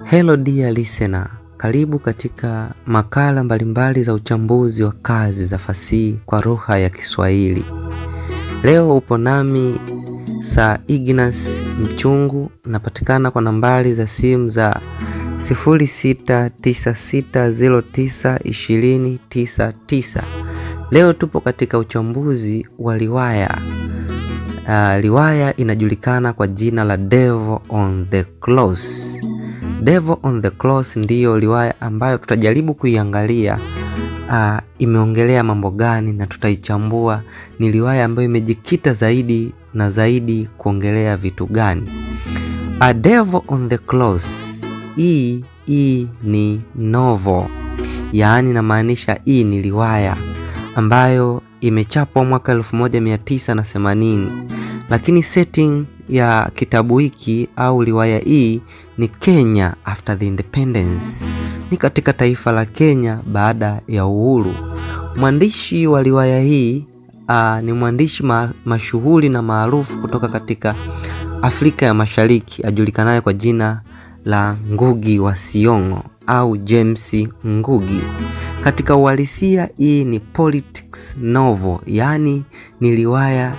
Hello dear listener, karibu katika makala mbalimbali za uchambuzi wa kazi za fasihi kwa lugha ya Kiswahili. Leo upo nami Sir Ignas Mchungu, napatikana kwa nambari za simu za 0696092099. Leo tupo katika uchambuzi wa riwaya. Riwaya inajulikana kwa jina la Devil on the Cross. Devil on the Cross ndiyo riwaya ambayo tutajaribu kuiangalia imeongelea mambo gani na tutaichambua ni riwaya ambayo imejikita zaidi na zaidi kuongelea vitu gani. A Devil on the Cross, hii ni novel, yaani namaanisha hii ni riwaya ambayo imechapwa mwaka 1980, lakini setting ya kitabu hiki au riwaya hii ni Kenya after the independence, ni katika taifa la Kenya baada ya uhuru. Mwandishi wa riwaya hii ni mwandishi mashuhuri na maarufu kutoka katika Afrika ya Mashariki, ajulikanaye kwa jina la Ngugi wa Thiong'o au James Ngugi. Katika uhalisia hii ni politics novel, yani ni riwaya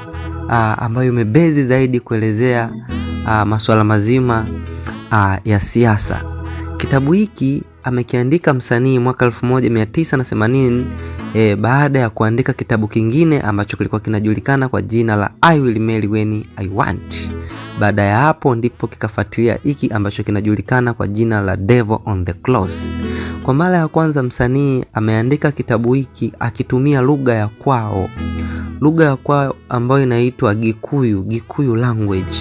ambayo imebezi zaidi kuelezea masuala mazima ya siasa. Kitabu hiki amekiandika msanii mwaka 1980 baada ya kuandika kitabu kingine ambacho kilikuwa kinajulikana kwa jina la I Will Marry When I Want. Baada ya hapo ndipo kikafuatilia hiki ambacho kinajulikana kwa jina la Devil on the Cross. Kwa mara ya kwanza msanii ameandika kitabu hiki akitumia lugha ya kwao. Lugha ya kwao ambayo inaitwa Gikuyu language,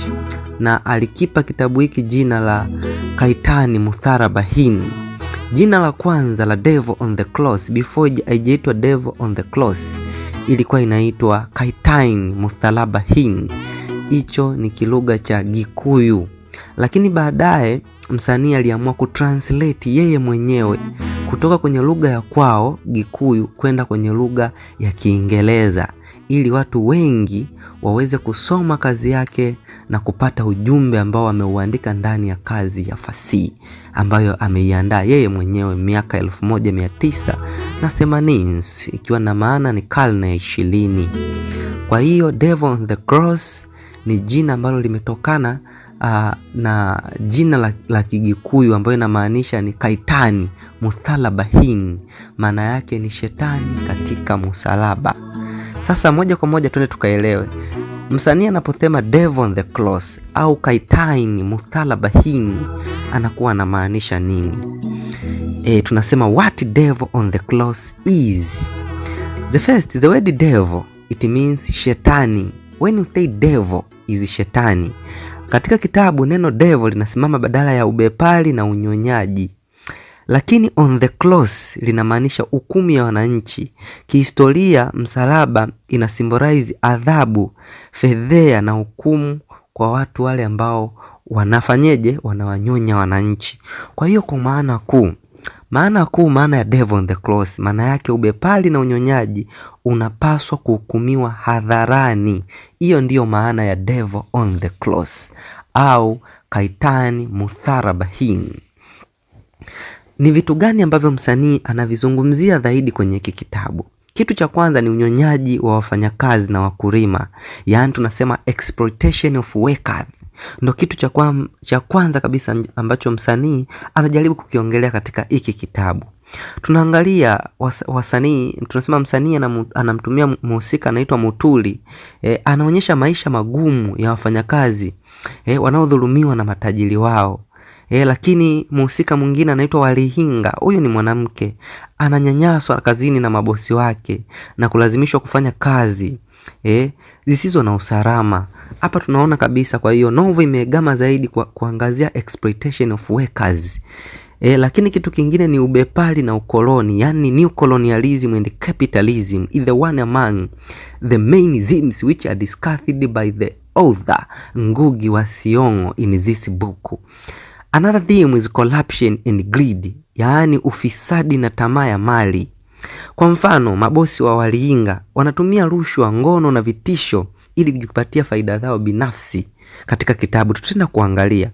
na alikipa kitabu hiki jina la Kaitani Mutharabahin. Jina la kwanza la Devil on the Cross before haijaitwa Devil on the Cross ilikuwa inaitwa Kaitani Mutharabahin. Hicho ni kilugha cha Gikuyu, lakini baadaye msanii aliamua kutranslate yeye mwenyewe kutoka kwenye lugha ya kwao Gikuyu kwenda kwenye lugha ya Kiingereza ili watu wengi waweze kusoma kazi yake na kupata ujumbe ambao ameuandika ndani ya kazi ya fasihi ambayo ameiandaa yeye mwenyewe miaka 1980, ikiwa na maana ni karne ya 20. Kwa hiyo Devil on the Cross ni jina ambalo limetokana na jina la Kigikuyu ambayo inamaanisha ni Kaitani Mutharabahin, maana yake ni shetani katika msalaba. Sasa moja kwa moja twende tukaelewe msanii anaposema Devil on the Cross au Kaitani Mutharabahin anakuwa anamaanisha nini. Tunasema what Devil on the Cross is. The word devil, it means shetani. When you say devil is shetani, katika kitabu neno devil linasimama badala ya ubepari na unyonyaji, lakini on the cross linamaanisha hukumu ya wananchi. Kihistoria msalaba ina symbolize adhabu, fedhea na hukumu kwa watu wale ambao wanawanyonya wananchi. Kwa hiyo kwa maana ya Devil on the Cross, maana yake ubepari na unyonyaji unapaswa kuhukumiwa hadharani. Hiyo ndiyo maana ya Devil on the Cross au Kaitani Mutharabahin. Ni vitu gani ambavyo msanii anavizungumzia zaidi kwenye hiki kitabu? Kitu cha kwanza ni unyonyaji wa wafanyakazi na wakulima, yaani tunasema exploitation of workers. Ndio kitu cha kwanza kabisa ambacho msanii anajaribu kukiongelea katika hiki kitabu. Tunaangalia wasanii, tunasema msanii anamtumia mhusika anaitwa Mutuli. Anaonyesha maisha magumu ya wafanyakazi wanaodhulumiwa na matajiri wao. Lakini mhusika mwingine anaitwa Walihinga. Huyu ni mwanamke, ananyanyaswa kazini na mabosi wake na kulazimishwa kufanya kazi zisizo na usalama. Hapa tunaona kabisa, kwa hiyo novel imegama zaidi kuangazia exploitation of workers. Lakini kitu kingine ni ubepari na ukoloni, yani new colonialism and capitalism is the one among the main themes which are discussed by the author Ngugi wa Thiong'o in this book. Another theme is corruption and greed, yaani ufisadi na tamaa ya mali. Kwa mfano, mabosi wa Walihinga wanatumia rushwa, ngono na vitisho ili kujipatia faida zao binafsi. Katika kitabu tutaenda kuangalia.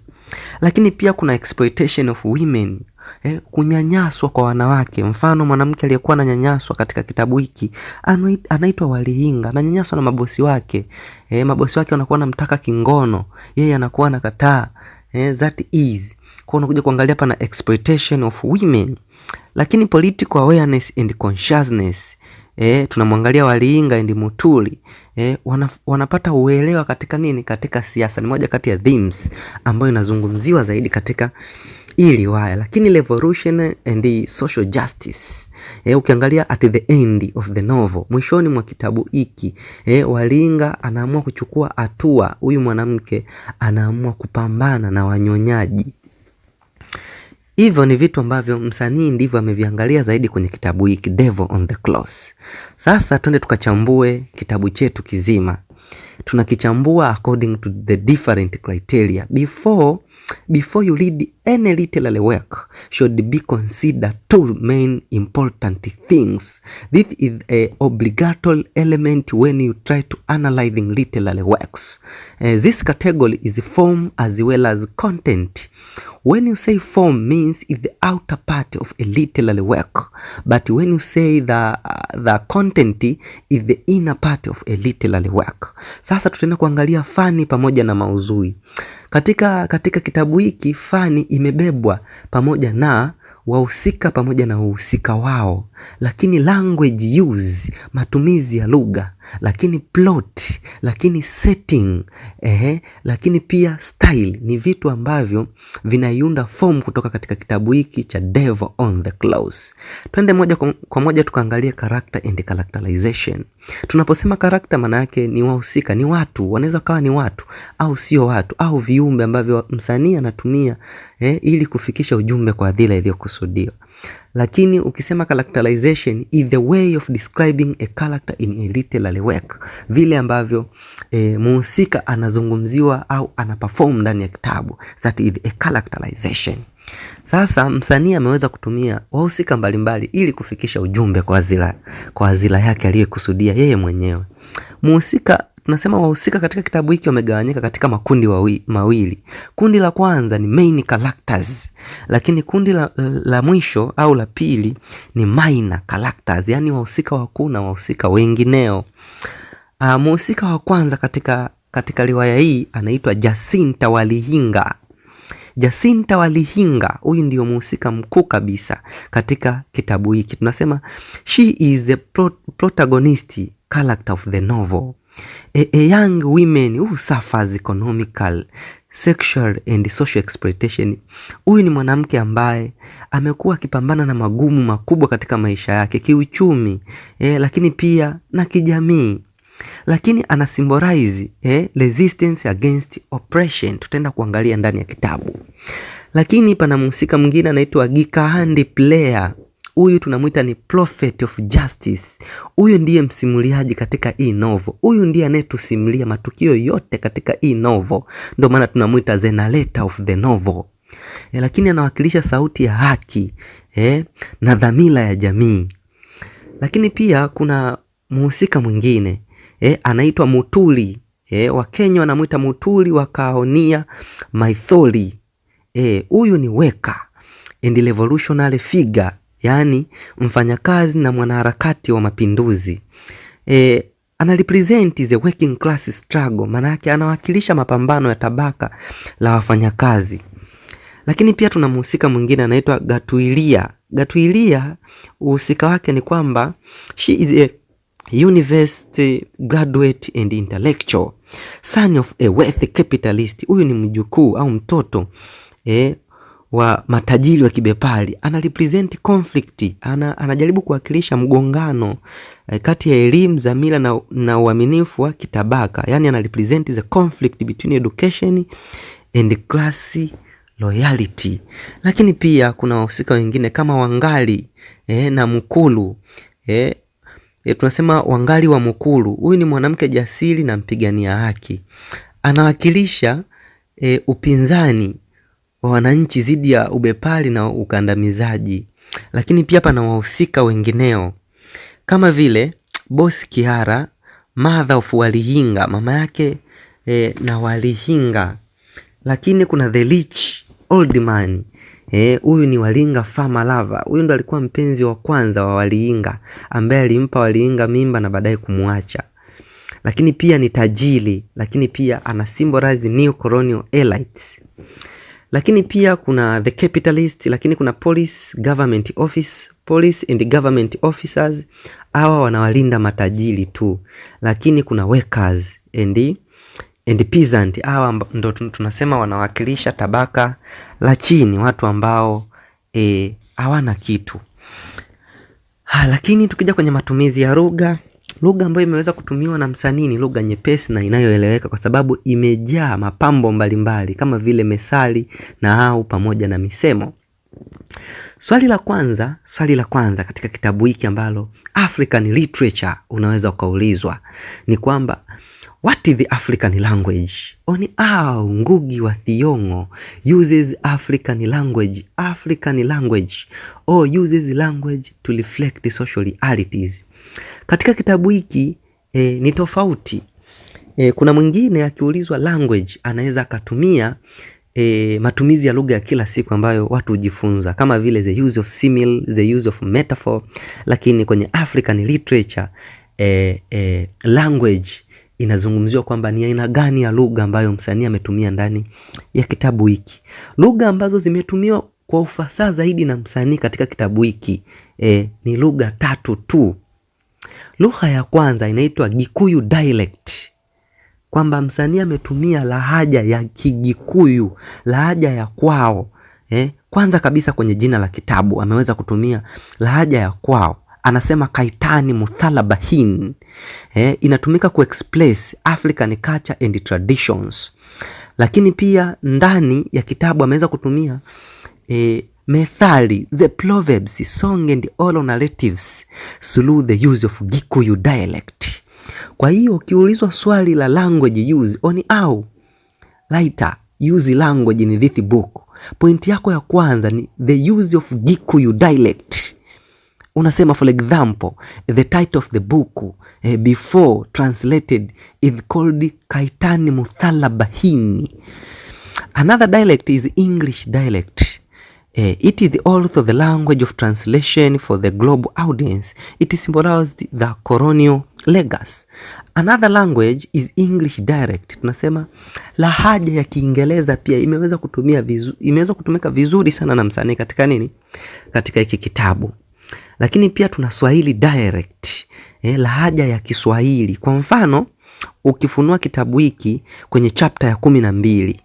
Lakini pia kuna exploitation of women, kunyanyaswa kwa wanawake. Mfano, mwanamke aliyekuwa ananyanyaswa katika kitabu hiki anaitwa Walihinga, ananyanyaswa na mabosi wake. Mabosi wake wanakuwa wanamtaka kingono, yeye anakuwa anakataa. That is kwa unakuja kuangalia hapa na exploitation of women. Lakini political awareness and consciousness, tunamwangalia Walihinga and Mutuli, wanapata uelewa katika nini? Katika siasa. Ni moja kati ya themes ambayo inazungumziwa zaidi katika hii riwaya. Lakini revolution and social justice, ukiangalia at the end of the novel, mwishoni mwa kitabu hiki, Walihinga anaamua kuchukua hatua. Huyu mwanamke anaamua kupambana na wanyonyaji. Hivyo ni vitu ambavyo msanii ndivyo ameviangalia zaidi kwenye kitabu hiki Devil on the Cloth. Sasa twende tukachambue kitabu chetu kizima. Tunakichambua according to the different criteria. Before you read any literary work, should be considered two main important things. This is a obligatory element when you try to analyzing literary works. This category is form as well as content. When you say form means is the outer part of a literary work, but when you say the content is the inner part of a literary work. Sasa tutaenda kuangalia fani pamoja na maudhui. Katika kitabu hiki fani imebebwa pamoja na wahusika pamoja na uhusika wao, lakini language use, matumizi ya lugha, lakini plot, lakini setting, lakini pia style ni vitu ambavyo vinaiunda form kutoka katika kitabu hiki cha Devil on the Cloth. Twende moja kwa moja tukaangalia character and characterization. Tunaposema character, maana yake ni wahusika, ni watu, wanaweza kawa ni watu au sio watu, au viumbe ambavyo msanii anatumia ili kufikisha ujumbe kwa hadhira iliyokusudiwa. Lakini ukisema characterization is the way of describing a character in a literary work, vile ambavyo muhusika anazungumziwa au anaperform ndani ya kitabu, that is a characterization. Sasa msanii ameweza kutumia wahusika mbalimbali ili kufikisha ujumbe kwa hadhira yake aliyekusudia yeye mwenyewe. Muhusika, tunasema wahusika katika kitabu hiki wamegawanyika katika makundi mawili. Kundi la kwanza ni main characters, lakini kundi la mwisho au la pili ni minor characters, yani wahusika wakuu na wahusika wengineo. Mhusika wa kwanza katika riwaya hii anaitwa Jacinta Walihinga. Jacinta Walihinga, huyu ndio mhusika mkuu kabisa katika kitabu hiki. Tunasema she is the protagonist character of the novel. A young woman who suffers economical, sexual and social exploitation. Huyu ni mwanamke ambaye amekuwa akipambana na magumu makubwa katika maisha yake kiuchumi, lakini pia na kijamii. Lakini ana symbolize resistance against oppression. Tutaenda kuangalia ndani ya kitabu. Lakini pana mhusika mwingine anaitwa Gikahandi Player. Huyu tunamuita ni prophet of justice. Huyu ndiye msimuliaji katika hii novel. Huyu ndiye anayetusimulia matukio yote katika hii novel. Ndio maana tunamuita the narrator of the novel. Lakini anawakilisha sauti ya haki na dhamira ya jamii. Lakini pia kuna mhusika mwingine anaitwa Mutuli. Wakenya wanamuita Mutuli wa Kahonia Maithori. Huyu ni worker and revolutionary figure, yani mfanyakazi na mwanaharakati wa mapinduzi. Ana represent the working class struggle, maana yake anawakilisha mapambano ya tabaka la wafanyakazi. Lakini pia tuna mhusika mwingine anaitwa Gatuilia. Gatuilia uhusika wake ni kwamba she is a university graduate and intellectual, son of a wealthy capitalist. Huyu ni mjukuu au mtoto wa matajiri wa kibepari. Ana represent conflict, anajaribu kuwakilisha mgongano kati ya elimu za mila na uaminifu wa kitabaka. Yani ana represent the conflict between education and class loyalty. Lakini pia kuna wahusika wengine kama Wangali na Mukulu. Tunasema Wangali wa Mukulu. Huyu ni mwanamke jasiri na mpigania haki. Anawakilisha upinzani wa wananchi dhidi ya ubepari na ukandamizaji. Lakini pia pana wahusika wengineo kama vile Boss Kihara, mother of Walihinga, mama yake na Walihinga. Lakini kuna the rich old man. Huyu ni Walinga farmer lover. Huyu ndo alikuwa mpenzi wa kwanza wa Walinga, ambaye alimpa Walinga mimba na baadaye kumwacha. Lakini pia ni tajiri, lakini pia ana symbolize new colonial elites. Lakini pia kuna the capitalist, lakini kuna police and government officers. Hawa wanawalinda matajiri tu. Lakini kuna workers and peasant. Hawa ndo tunasema wanawakilisha tabaka la chini, watu ambao hawana kitu. Lakini tukija kwenye matumizi ya lugha ambayo imeweza kutumiwa na msanii ni lugha nyepesi na inayoeleweka, kwa sababu imejaa mapambo mbalimbali kama vile methali na au pamoja na misemo. Swali la kwanza katika kitabu hiki ambalo African literature unaweza ukaulizwa ni kwamba what is the African language? Ngugi wa Thiong'o uses African language or uses language to reflect the social realities. Katika kitabu hiki ni tofauti. Kuna mwingine akiulizwa language anaweza akatumia matumizi ya lugha ya kila siku ambayo watu hujifunza, kama vile the use of simile, the use of metaphor. Lakini kwenye African literature language inazungumziwa kwamba ni aina gani ya lugha ambayo msanii ametumia ndani ya kitabu hiki. Lugha ambazo zimetumiwa kwa ufasaha zaidi na msanii katika kitabu hiki ni lugha 3 tu. Lugha ya kwanza inaitwa Gikuyu dialect, kwamba msanii ametumia lahaja ya Kigikuyu, lahaja ya kwao. Kwanza kabisa kwenye jina la kitabu ameweza kutumia lahaja ya kwao. Anasema Kaitani Muthalabahin. Inatumika kuexpress African culture and traditions. Lakini pia ndani ya kitabu ameweza kutumia methali, the proverbs, song and oral narratives through the use of Gikuyu dialect. Kwa hiyo ukiulizwa swali la language use writer use language in this book, point yako ya kwanza ni the use of Gikuyu dialect. Unasema for example, the title of the book before translated is called Kaitani Muthalabahin. Another dialect is English dialect. It is also the language of translation for the global audience. It symbolized the colonial legacy. Another language is English dialect. Tunasema lahaja ya Kiingereza pia imeweza kutumika vizuri sana na msanii katika nini? Katika hiki kitabu. Lakini pia tuna Swahili dialect, lahaja ya Kiswahili. Kwa mfano, ukifunua kitabu hiki kwenye chapter ya 12,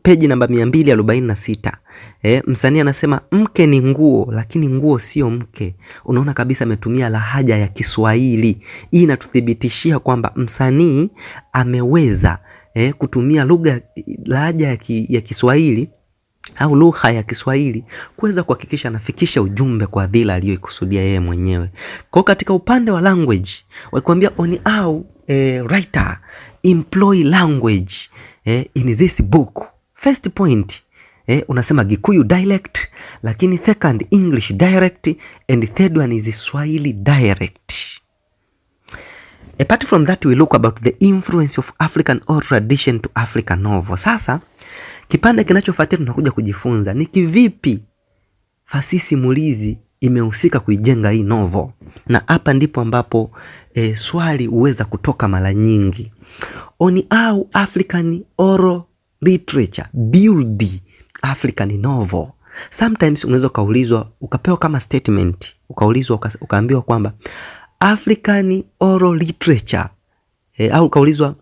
page namba 246, msanii anasema mke ni nguo lakini nguo sio mke. Unaona kabisa ametumia lahaja ya Kiswahili. Hii inatuthibitishia kwamba msanii ameweza kutumia lahaja ya Kiswahili au lugha ya Kiswahili kuweza kuhakikisha anafikisha ujumbe kwa dhila aliyoikusudia yeye mwenyewe. Kwa katika upande wa language, wakikwambia writer employ language in this book. First point, unasema Gikuyu dialect, lakini second English dialect, and third one is Swahili dialect. Apart from that, we look about the influence of African oral tradition to African novel. Sasa kipande kinachofuatia tunakuja kujifunza ni kivipi fasihi simulizi imehusika kuijenga hii novel. Na hapa ndipo ambapo swali huweza kutoka mara nyingi. How African oral literature build African novel. Sometimes unaweza kaulizwa, ukapewa kama statement, ukaulizwa ukaambiwa kwamba African oral literature au ukaulizwa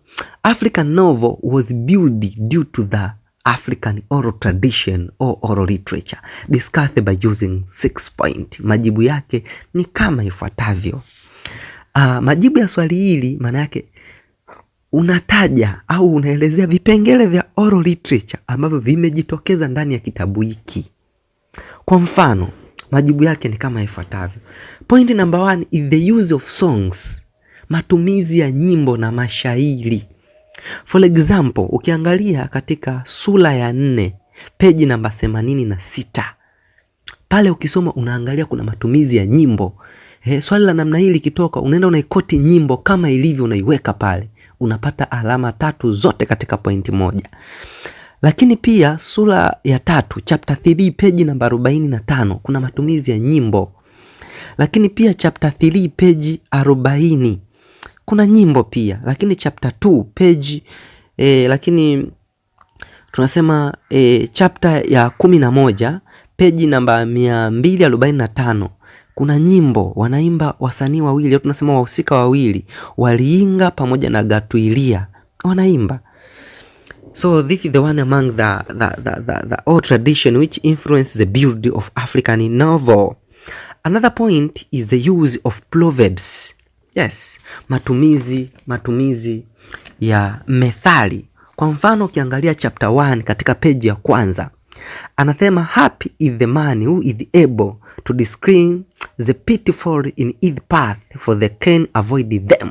African novel was built due to the African oral tradition or oral literature. Discussed by using 6 point. Majibu yake ni kama ifuatavyo. Majibu ya swali hili maana yake unataja au unaelezea vipengele vya oral literature ambavyo vimejitokeza ndani ya kitabu hiki. Kwa mfano, majibu yake ni kama ifuatavyo. Point number 1 is the use of songs. Matumizi ya nyimbo na mashairi. For example, ukiangalia katika sura ya 4, page namba 86. Pale ukisoma unaangalia kuna matumizi ya nyimbo. Swali la namna hili likitoka, unaenda unaikoti nyimbo kama ilivyo unaiweka pale. unapata alama 3 zote katika pointi moja. Lakini pia sura ya 3 chapter 3 page namba 45 kuna matumizi ya nyimbo. Lakini pia chapter 3 page 40 kuna nyimbo pia. Lakini chapter 2 page lakini tunasema chapter ya 11 page namba 245 kuna nyimbo, wanaimba wasanii wawili, tunasema wahusika wawili, Waliinga pamoja na Gatuilia wanaimba. So this is the one among the old tradition which influenced the build of African novel. Another point is the use of proverbs. Yes, matumizi ya methali. Kwa mfano ukiangalia chapter 1 katika page ya kwanza, anasema happy is the man who is able to discern the pitfall in his path for they can avoid them.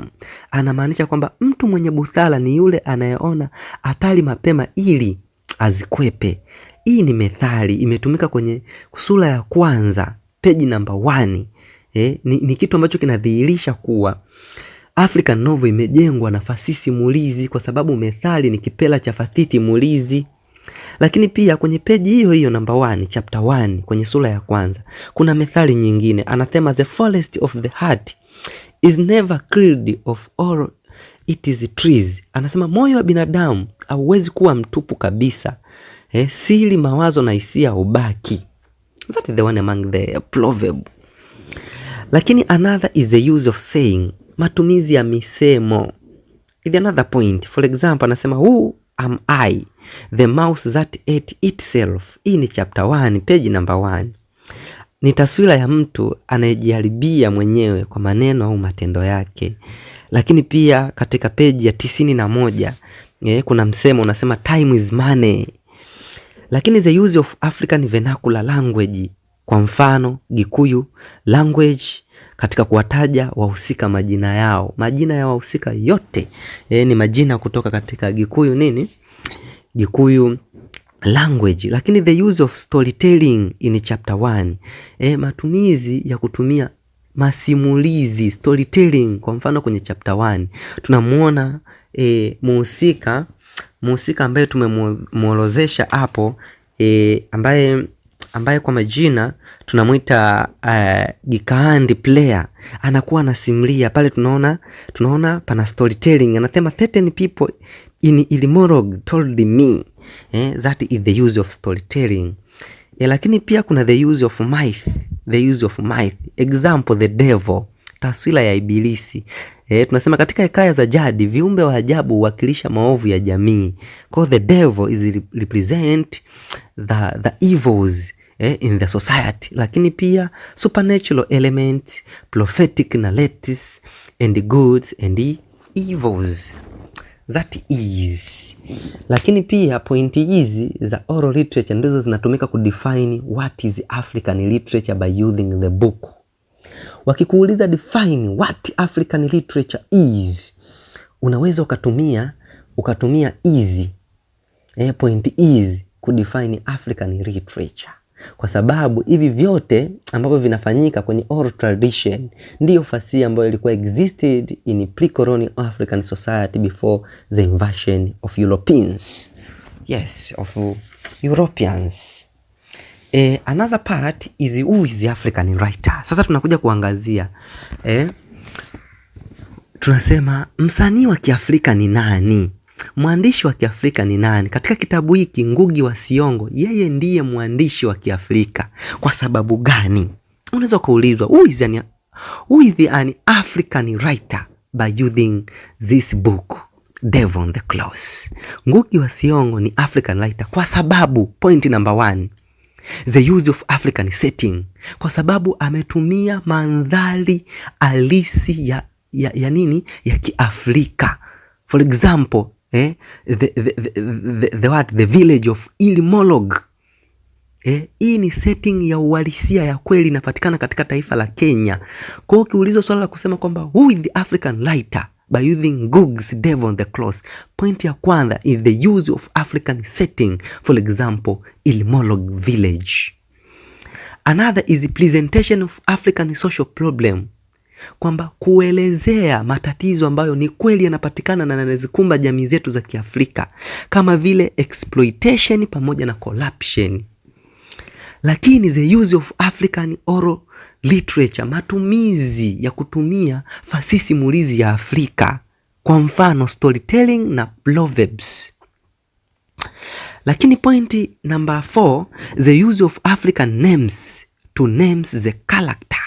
Anamaanisha kwamba mtu mwenye busara ni yule anayeona hatari mapema ili azikwepe. Hii ni methali, imetumika kwenye sura ya kwanza page number 1. Ni kitu ambacho kinadhihirisha kuwa African novel imejengwa na fasihi simulizi, kwa sababu methali ni kipela cha fasihi simulizi. Lakini pia kwenye peji hiyo number 1 chapter 1 kwenye sura ya kwanza kuna methali nyingine, anasema the forest of the heart is never cleared of all its trees. Anasema moyo wa binadamu hauwezi kuwa mtupu kabisa, siri, mawazo na hisia hubaki. That is the one among the proverb. Lakini another is the use of saying, matumizi ya misemo. Is another point. For example, anasema who am I, the mouse that ate itself. Hii ni chapter 1 page number 1. Ni taswira ya mtu anayejiharibia mwenyewe kwa maneno au matendo yake. Lakini pia katika page ya 91 kuna msemo unasema time is money. Lakini the use of African vernacular language, kwa mfano Gikuyu language, katika kuwataja wahusika majina yao. Majina ya wahusika yote ni majina kutoka katika Gikuyu language. Lakini the use of storytelling in chapter 1, matumizi ya kutumia masimulizi, storytelling. Kwa mfano kwenye chapter 1 tunamuona muhusika ambaye tumemuorozesha hapo, ambaye kwa majina tunamuita Gikaandi player, anakuwa anasimulia pale. Tunaona pana storytelling. Anasema certain people in Ilimorog told me, that is the use of storytelling. Lakini pia kuna the use of myth. Example, the devil, taswira ya ibilisi. Tunasema katika hekaya za jadi viumbe wa ajabu huwakilisha maovu ya jamii. Kwa the devil is represent the evils in the society. Lakini pia supernatural elements, prophetic narratives, and goods and evils. That is. Lakini pia pointi hizi za oral literature ndizo zinatumika kudefine what is African literature by using the book. Wakikuuliza define what African literature is, unaweza ukatumia easy point is kudefine African literature, kwa sababu hivi vyote ambavyo vinafanyika kwenye oral tradition ndiyo fasihi ambayo ilikuwa existed in pre-colonial African society before the invasion of Europeans. Yes, of Europeans. Another part is who is the African writer. Sasa tunakuja kuangazia tunasema msanii wa Kiafrika ni nani? Mwandishi wa Kiafrika ni nani? Katika kitabu hiki Ngugi wa Thiong'o, yeye ndiye mwandishi wa Kiafrika. Kwa sababu gani? Unaweza kuulizwa who is an African writer by using this book Devil on the Cross. Ngugi wa Thiong'o ni African writer kwa sababu point number 1, the use of African setting, kwa sababu ametumia mandhari halisi ya Kiafrika. For example, the village of Ilimorog. Hii ni setting ya uhalisia ya kweli, inapatikana katika taifa la Kenya. Kwa hiyo ukiulizwa swala la kusema kwamba who is the African writer by using Ngugi's Devil on the Cross, point ya kwanza is the use of African setting. For example, Ilimorog village. Another is the presentation of African social problem. kwamba kuelezea matatizo ambayo ni kweli yanapatikana na yanazikumba jamii zetu za Kiafrika kama vile exploitation pamoja na corruption. Lakini the use of African oral literature, matumizi ya kutumia fasihi simulizi ya Afrika, kwa mfano storytelling na proverbs. Lakini point number 4, the use of African names to names the character.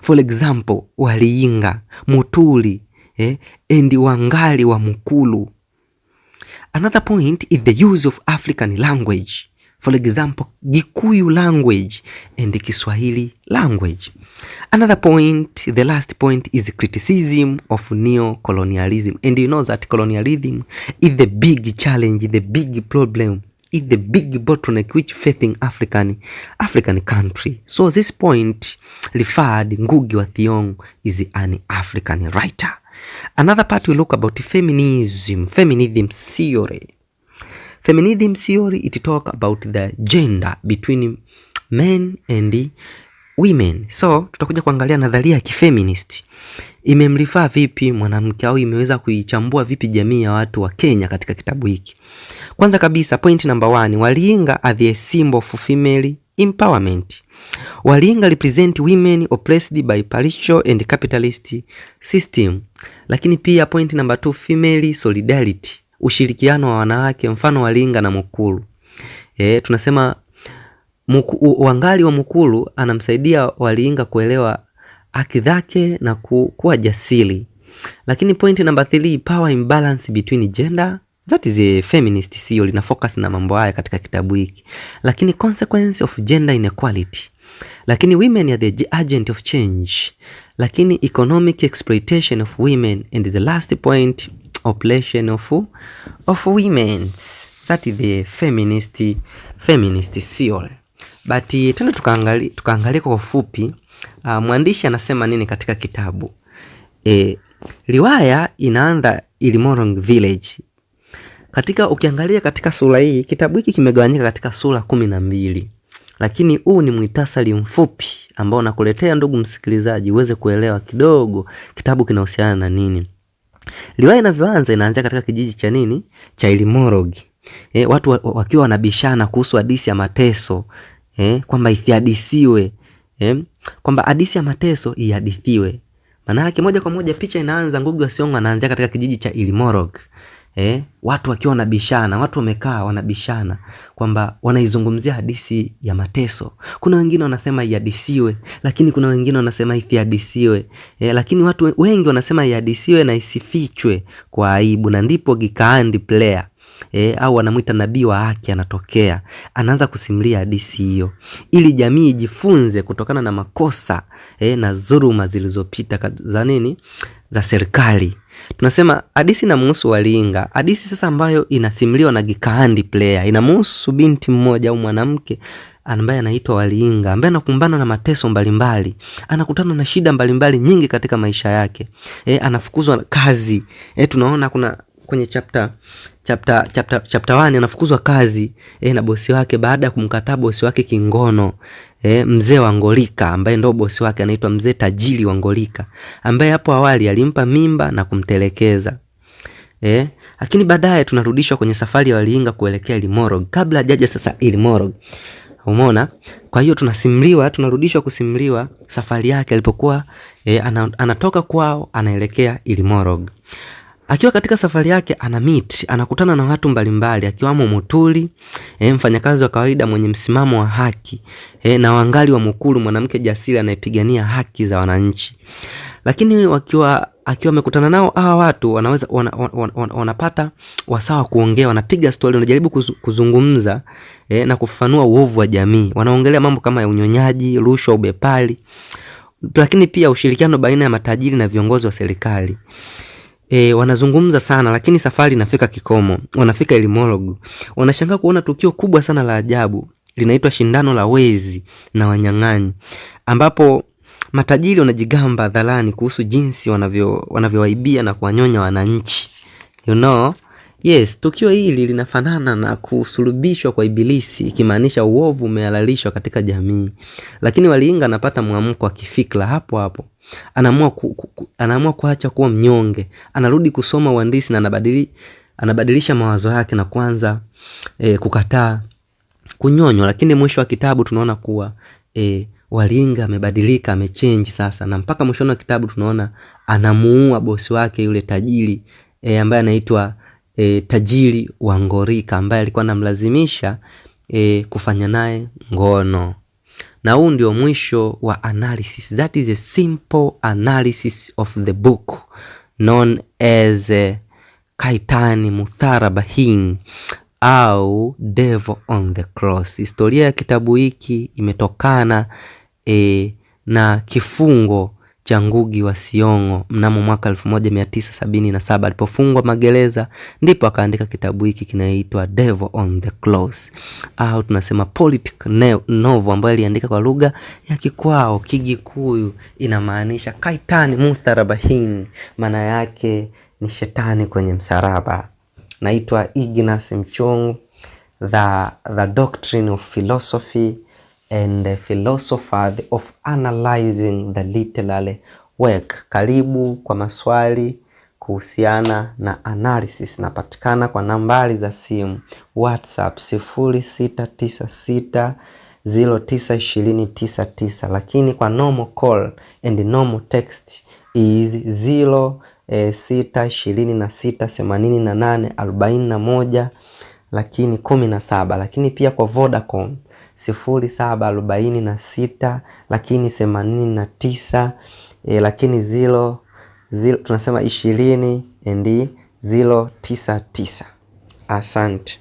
For example, Waliinga, Mutuli, and Wangali wa Mukulu. Another point is the use of African language. For example, Gikuyu language and Kiswahili language. Another point, the last point, is criticism of neo-colonialism. And you know that colonialism is the big challenge, the big problem, is the big bottleneck which facing African country. So this point referred Ngugi wa Thiong'o is an African writer. Another part we look about feminism theory. Feminism theory, it talk about the gender between men and women. So tutakuja kuangalia nadharia ya kifeminist imemrifaa vipi mwanamke au imeweza kuichambua vipi jamii ya watu wa Kenya katika kitabu hiki. Kwanza kabisa, point number 1, Waliinga are the symbol of female empowerment. Waliinga represent women oppressed by patriarchal and capitalist system. Lakini pia point number 2, female solidarity, ushirikiano wa wanawake, mfano Waliinga na Mukulu. Tunasema Wangali wa Mukulu anamsaidia Waliinga kuelewa haki zake na kuwa jasiri. Lakini point number 3, power imbalance between gender, that is a feminist theory, na focus na mambo haya katika kitabu hiki. Lakini consequence of gender inequality. Lakini women are the agent of change. Lakini economic exploitation of women, and the last point, oppression of women. That is the feminist theory. But tena tukaangalia kwa ufupi mwandishi anasema nini katika kitabu. Riwaya inaanza Ilmorong Village. Ukiangalia katika sura hii, kitabu hiki kimegawanyika katika sura 12. Lakini huu ni muhtasari mfupi ambao nakuletea ndugu msikilizaji uweze kuelewa kidogo kitabu kinahusiana na nini. Riwaya inavyoanza inaanzia katika kijiji cha nini? Cha Ilmorong. Watu wakiwa wanabishana kuhusu hadithi ya mateso, kwamba ihadithiwe, kwamba hadithi ya mateso ihadithiwe. Maana yake moja kwa moja picha inaanza Ngugi wa Thiong'o anaanzia katika kijiji cha Ilmorong. Watu wakiwa wanabishana, watu wamekaa wanabishana kwamba wanaizungumzia hadithi ya mateso. Kuna wengine wanasema ihadithiwe, lakini kuna wengine wanasema isihadithiwe. Lakini watu wengi wanasema ihadithiwe na isifichwe kwa aibu, na ndipo Gikaandi player au wanamuita nabii wa haki anatokea, anaanza kusimulia hadithi hiyo ili jamii ijifunze kutokana na makosa na dhuluma zilizopita za serikali. Tunasema hadithi inamhusu Waliinga. Hadithi sasa ambayo inasimuliwa na Gikaandi player inamhusu binti mmoja au mwanamke ambaye anaitwa Waliinga, ambaye anakumbana na mateso mbalimbali, anakutana na shida mbalimbali nyingi katika maisha yake. Anafukuzwa kazi. Tunaona kuna kwenye chapter 1 anafukuzwa kazi na bosi wake baada ya kumkataa bosi wake kingono, mzee wa Ngolika ambaye ndo bosi wake anaitwa mzee tajiri wa Ngolika, ambaye hapo awali alimpa mimba na kumtelekeza. Lakini baadaye tunarudishwa kwenye safari ya Waliinga kuelekea Ilmorong kabla hajaja sasa Ilmorong. Umeona? Kwa hiyo tunarudishwa kusimuliwa safari yake alipokuwa anatoka kwao anaelekea Ilmorong. Akiwa katika safari yake anakutana na watu mbalimbali akiwamo Mutuli, mfanyakazi wa kawaida mwenye msimamo wa haki, na Wangali wa Mukulu, mwanamke jasiri anayepigania haki za wananchi. Lakini akiwa amekutana nao hawa watu wanapata wasawa kuongea, wanapiga story, wanajaribu kuzungumza na kufafanua uovu wa jamii. Wanaongelea mambo kama ya unyonyaji, rushwa, ubepari, lakini pia ushirikiano baina ya matajiri na viongozi wa serikali. Wanazungumza sana, lakini safari inafika kikomo. Wanafika Ilmorong. Wanashangaa kuona tukio kubwa sana la ajabu, linaitwa shindano la wezi na wanyang'anyi, ambapo matajiri wanajigamba hadharani kuhusu jinsi wanavyowaibia na kuwanyonya wananchi. Yes, tukio hili linafanana na kusulubishwa kwa Ibilisi, ikimaanisha uovu umehalalishwa katika jamii. Lakini Waliinga anapata mwamko wa kifikra hapo hapo. anaamua kuacha kuwa mnyonge, anarudi kusoma uhandisi na anabadilisha mawazo yake na kuanza kukataa kunyonywa. Lakini mwisho wa kitabu tunaona kuwa Walinga amebadilika, amechange sasa, na mpaka mwisho wa kitabu tunaona anamuua bosi wake yule tajiri ambaye anaitwa tajiri wa Ngorika, ambaye alikuwa anamlazimisha kufanya naye ngono. Na huu ndio mwisho wa analysis. That is a simple analysis of the book known as Kaitan Mutharabahin au Devil on the Cross. Historia ya kitabu hiki imetokana na kifungo cha Ngugi wa Thiong'o mnamo mwaka 1977 alipofungwa magereza, ndipo akaandika kitabu hiki kinaitwa Devil on the Cross, au tunasema political novel, ambayo aliandika kwa lugha ya kikwao Kigikuyu. Inamaanisha Kaitan Mutharabahin, maana yake ni shetani kwenye msalaba. Naitwa Ignas Mchung, the doctrine of philosophy and the philosopher of analyzing the literary work. Karibu kwa maswali kuhusiana na analysis. Napatikana kwa nambari za simu WhatsApp 0696092099, lakini kwa normal call and normal text is 06268841 lakini 17, lakini pia kwa Vodacom 0746 lakini 89 lakini 0 tunasema 20 and 099. Asante.